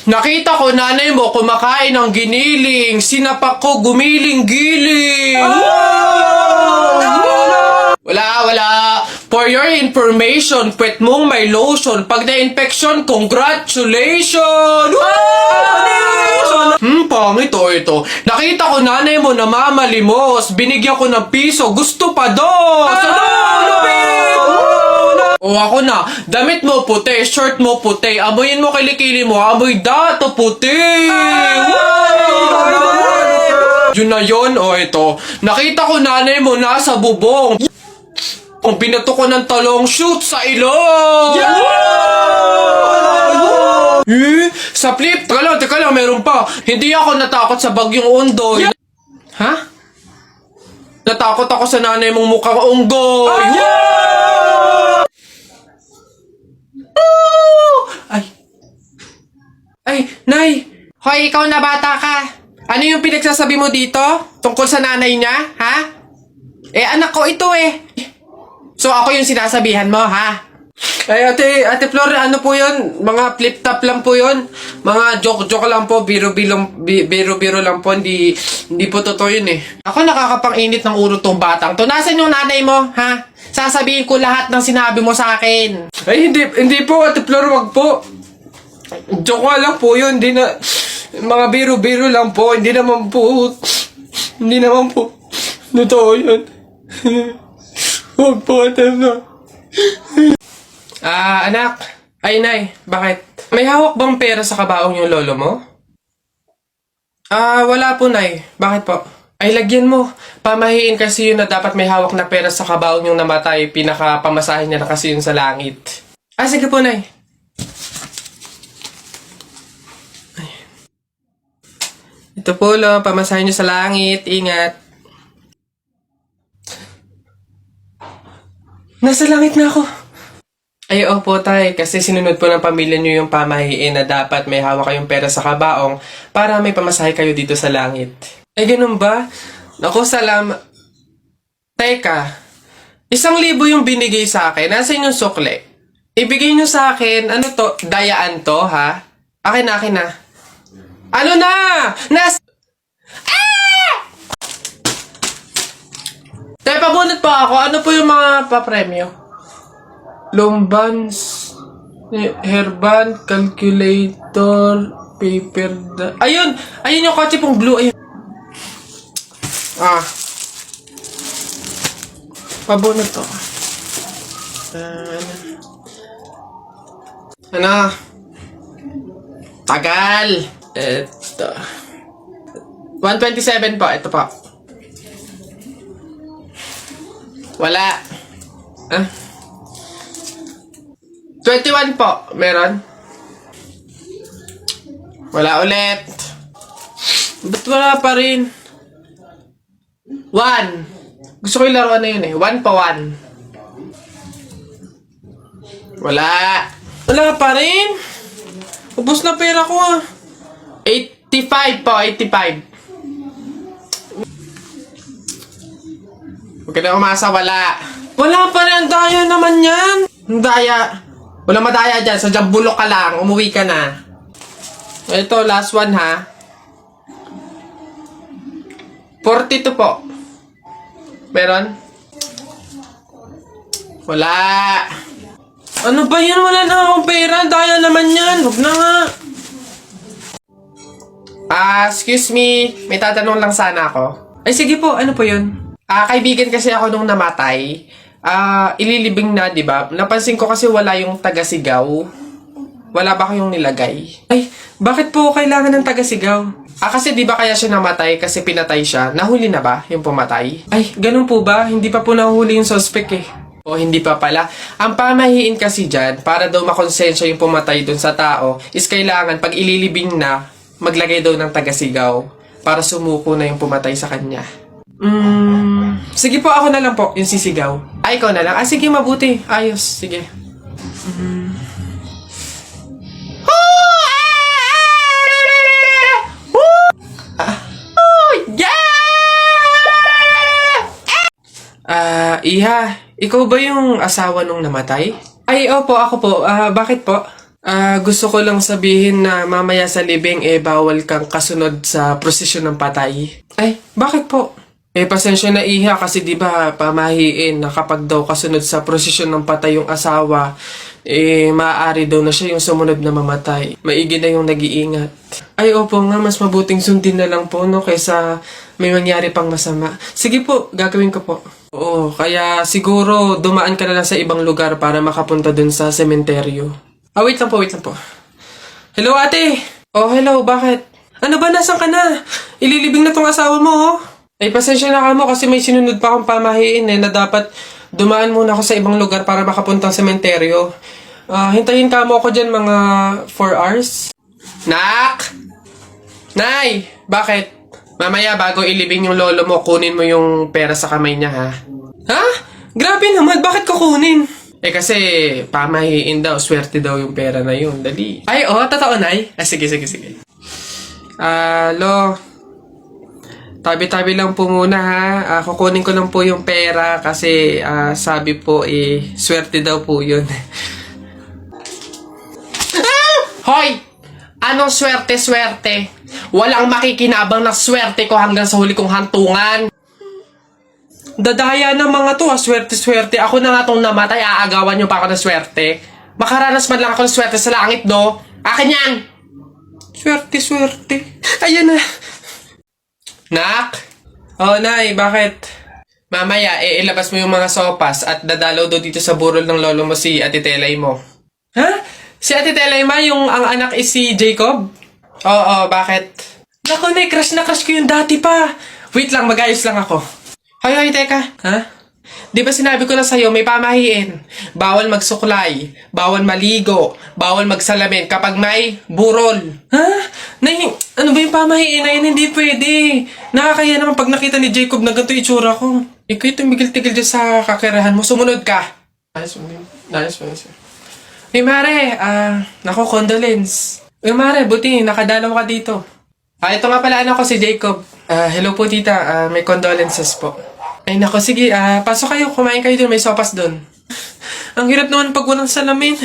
Nakita ko nanay mo kumakain ng giniling. Sinapak ko gumiling-giling. Wala. For your information, pwet mong may lotion. Pag na-infection, congratulations! Pangit ito. Nakita ko nanay mo namamalimos. Binigyan ko ng piso. Gusto pa doon. O ako na, damit mo puti, shirt mo puti, amoyin mo kilikili mo, amoy dato puti. Yun na yun, o ito. Nakita ko nanay mo nasa bubong. Kung binato ko ng talong, shoot sa ilong! Sa flip, teka lang, meron pa. Hindi ako natakot sa bagyong Ondoy. Ha? Natakot ako sa nanay mong mukhang unggoy. Ay, Nay! Hoy, ikaw na bata ka. Ano yung pinagsasabi mo dito? Tungkol sa nanay niya, ha? Anak ko ito So, ako yung sinasabihan mo, ha? Ay, Ate Flor, ano po yun? Mga flip-top lang po yun. Mga joke-joke lang po. Biro-biro lang po. Hindi po totoo yun Ako nakakapang-init ng ulo tong batang to. Nasaan yung nanay mo, ha? Sasabihin ko lahat ng sinabi mo sa akin. Ay, hindi po, Ate Flor, wag po. Joke lang po yun. Hindi na... Mga biro-biro lang po. Hindi naman po... Totoo yun. Huwag po, Ate Flor. Anak. Ay, Nay. Bakit? May hawak bang pera sa kabaong yung lolo mo? Wala po, Nay. Bakit po? Ay, lagyan mo. Pamahiin kasi yun na dapat may hawak na pera sa kabaong yung namatay. Pinakapamasahin niya na kasi yun sa langit. Sige po, Nay. Ay. Ito po, lo. Pamasahin niyo sa langit. Ingat. Nasa langit na ako. Ay, opo, Tay. Kasi sinunod po ng pamilya niyo yung pamahiin na dapat may hawak kayong pera sa kabaong para may pamasahe kayo dito sa langit. Ay, ganun ba? Naku, Teka, 1,000 yung binigay sa akin. Nasaan yung sukle? Ibigay niyo sa akin, ano to? Dayaan to, ha? Akin na. Ano na? Tay, pabunot pa ako. Ano po yung mga papremyo? Lombans, hairband, calculator, paper... Ayun yung kotse pong blue. Ayun. Pabunot to. Ano? Tagal. Ito. 127 po. Ito po. Wala. 21 po. Meron? Wala ulit. Ba't wala pa rin? 1. Gusto ko yung laruan na yun 1 pa 1. Wala. Wala pa rin. Ubus na pera ko 85 po. 85. Huwag ka na umasa, wala. Wala pa rin, ang daya naman yan. Ang daya. Wala madaya dyan, sa bulok ka lang, umuwi ka na. Ito, last one ha. 42 po. Meron? Wala. Ano ba yan? Wala na akong pera. Daya naman yan. Huwag na nga. Excuse me. May tatanong lang sana ako. Ay, sige po. Ano po yun? Kaibigan kasi ako nung namatay. Ililibing na, di ba? Napansin ko kasi wala yung taga-sigaw. Wala ba kayong nilagay? Ay, bakit po kailangan ng taga-sigaw? Kasi di ba kaya siya namatay kasi pinatay siya? Nahuli na ba yung pumatay? Ay, ganun po ba? Hindi pa po nahuli yung suspect O, hindi pa pala. Ang pamahiin kasi dyan, para daw makonsensya yung pumatay dun sa tao, is kailangan pag ililibing na, maglagay daw ng taga-sigaw para sumuko na yung pumatay sa kanya. Sige po, ako na lang po, yung sisigaw. Ay, ikaw na lang. Sige, mabuti. Ayos, sige. Iha, ikaw ba yung asawa nung namatay? Ay, opo, ako po. Bakit po? Gusto ko lang sabihin na mamaya sa libing bawal kang kasunod sa prosesyon ng patay. Ay, bakit po? Pasensya na iha kasi di ba pamahiin na kapag daw kasunod sa prosesyon ng patay yung asawa, maaari daw na siya yung sumunod na mamatay. Maigi na yung nag-iingat. Ay, opo nga, mas mabuting sundin na lang po, no, kaysa may mangyari pang masama. Sige po, gagawin ko po. Oo, kaya siguro dumaan ka na lang sa ibang lugar para makapunta dun sa sementeryo. Wait lang po, wait lang po. Hello, ate! Oh, hello, bakit? Ano ba, nasan ka na? Ililibing na tong asawa mo, oh. Ay, pasensya na ka mo kasi may sinunod pa akong pamahiin na dapat dumaan muna ako sa ibang lugar para makapunta sa sementeryo. Hintayin ka mo ako dyan mga 4 hours. Nak! Nay! Bakit? Mamaya bago ilibing yung lolo mo, kunin mo yung pera sa kamay niya, ha? Ha? Grabe naman, bakit kukunin? Kasi pamahiin daw, swerte daw yung pera na yun. Dali. Ay, totoo, Nay? Sige. Lo, tabi-tabi lang po muna, ha. Kukunin ko lang po yung pera kasi sabi po swerte daw po yun. Hoy! Anong swerte-swerte? Walang makikinabang na swerte ko hanggang sa huli kong hantungan. Dadaya ng mga to, swerte-swerte. Ako na nga tong namatay, aagawan nyo pa ako ng swerte. Makaranas man lang ako ng swerte sa langit, do. Akin yan! Swerte-swerte. Ayan na. Nak? Nay, bakit? Mamaya, ilabas mo yung mga sopas at dadalaw do dito sa burol ng lolo mo si Ate Telay mo. Ha? Si Ate Telay ma, yung ang anak is si Jacob? Oo, bakit? Naku, Nay, crush na crush ko yung dati pa. Wait lang, mag-ayos lang ako. Hoy, teka. Ha? Di ba sinabi ko na sa'yo, may pamahiin. Bawal magsuklay, bawal maligo, bawal magsalamin kapag may burol. Ha? Nay, ano ba yung pamahiin na yun? Hindi pwede. Nakakaya naman pag nakita ni Jacob na ganito itsura ko. Ikaw tumigil-tigil dyan sa kakirahan mo. Sumunod ka. Nice. Hey, Mare. Naku, condolence. Hey, Mare, buti. Nakadalaw ka dito. Ito nga pala anak ko si Jacob. Hello po, tita. May condolences po. Ay, nako, sige. Pasok kayo. Kumain kayo dun. May sopas dun. Ang hirap naman pag walang salamin.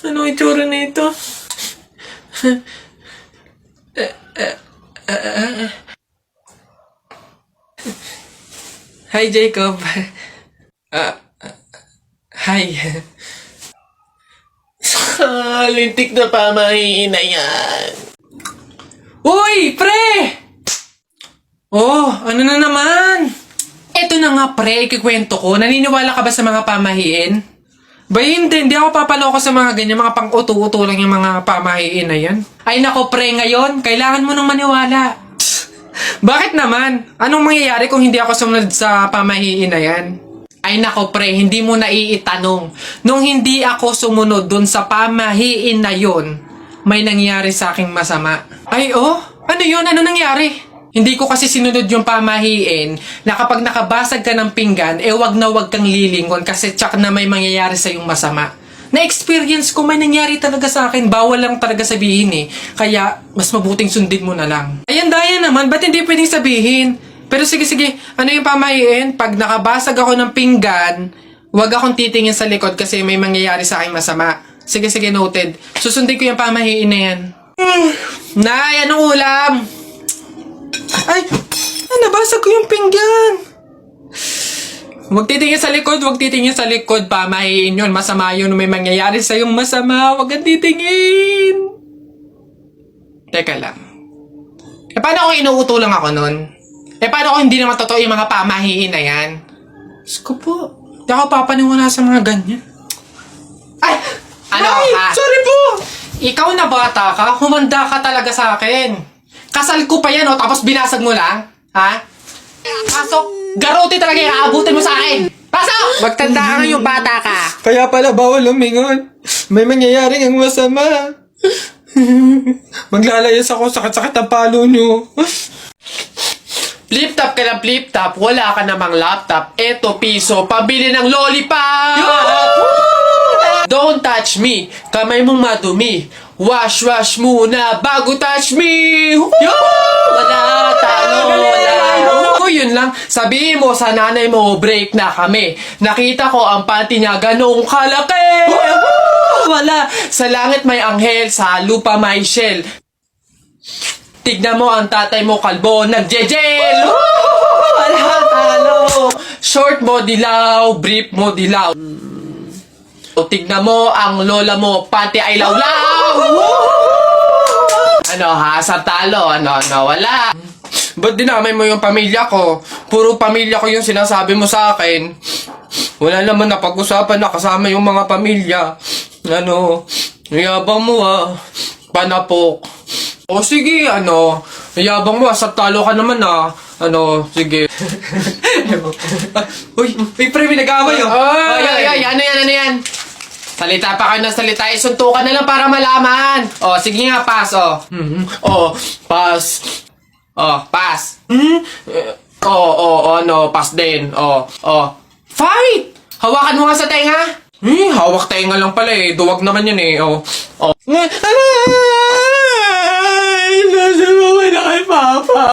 Ano itsura na ito? Hi, Jacob. Hi. Lintik na pamahiin na yan. Uy, pre! Ano na naman? Eto na nga, pre, ikikwento ko. Naniniwala ka ba sa mga pamahiin? Ba, hindi ako papaloko sa mga ganyan, mga pang-uto-uto lang yung mga pamahiin na yan. Ay nako, pre, ngayon, kailangan mo nang maniwala. Bakit naman? Anong mangyayari kung hindi ako sumunod sa pamahiin na yan? Ay nako, pre, hindi mo na iitanong. Nung hindi ako sumunod dun sa pamahiin na yon, may nangyari sa aking masama. Ay, ano yun? Ano nangyari? Hindi ko kasi sinunod yung pamahiin na kapag nakabasag ka ng pinggan, wag na wag kang lilingon kasi tsak na may mangyayari sa yung masama. Na-experience ko, may nangyari talaga sa akin. Bawal lang talaga sabihin Kaya, mas mabuting sundin mo na lang. Ayan, daya naman. Ba't hindi pwedeng sabihin? Pero sige. Ano yung pamahiin? Pag nakabasag ako ng pinggan, wag akong titingin sa likod kasi may mangyayari sa akin masama. Sige, noted. Susundin ko yung pamahiin na yan. Nay, anong ulam? Ay, nabasag ko yung pinggan. Huwag titingin sa likod, pamahiin yun. Masama yun, may mangyayari sa yung masama. Huwag kang titingin. Teka lang. Paano kung inuuto lang ako nun? Paano kung hindi naman totoo yung mga pamahiin na yan? Diyos ko po, hindi ako papaniwala sa mga ganyan. Ay! Sorry po! Ikaw na bata ka, humanda ka talaga sa akin. Kasal ko pa yan, tapos binasag mo lang? Ha? Pasok! Garote talaga yung aabutin mo sa akin! Pasok! Magtanda ka ngayong bata ka! Kaya pala bawal lumingon. May mangyayaring ang masama. Maglalayas ako, sakit-sakit ang palo nyo. Flip-top ka ng flip-top, wala ka namang laptop. Eto piso, pabili ng lollipop! Don't touch me, kamay mong madumi. Wash muna bago touch me! Wala, talo, wala. Yun lang, sabihin mo sa nanay mo, break na kami. Nakita ko ang panty niya ganong kalaki. Wala. Sa langit may anghel, sa lupa may shell. Tignan mo ang tatay mo kalbo, nagjejel! Wala, talo! Short mo dilaw, brief mo dilaw. Tignan mo ang lola mo, pati ay lawlaw! Ano ha, sa talo, ano, wala. Ba't dinamay mo yung pamilya ko? Puro pamilya ko yung sinasabi mo sa akin. Wala naman na pag-usapan na kasama yung mga pamilya. Ano, yabang mo panapok. O sige, yabang mo sa talo ka naman sige. Uy, pre, may nag-away Ay, ano yan? Salita pa kayo ng salita, isuntukan na lang para malaman. O, sige nga, pass, pass. Pass. Pass din. Fight! Hawakan mo nga sa tenga. Hawak tenga lang pala duwag naman yan Ay, nasa mga na kay Papa.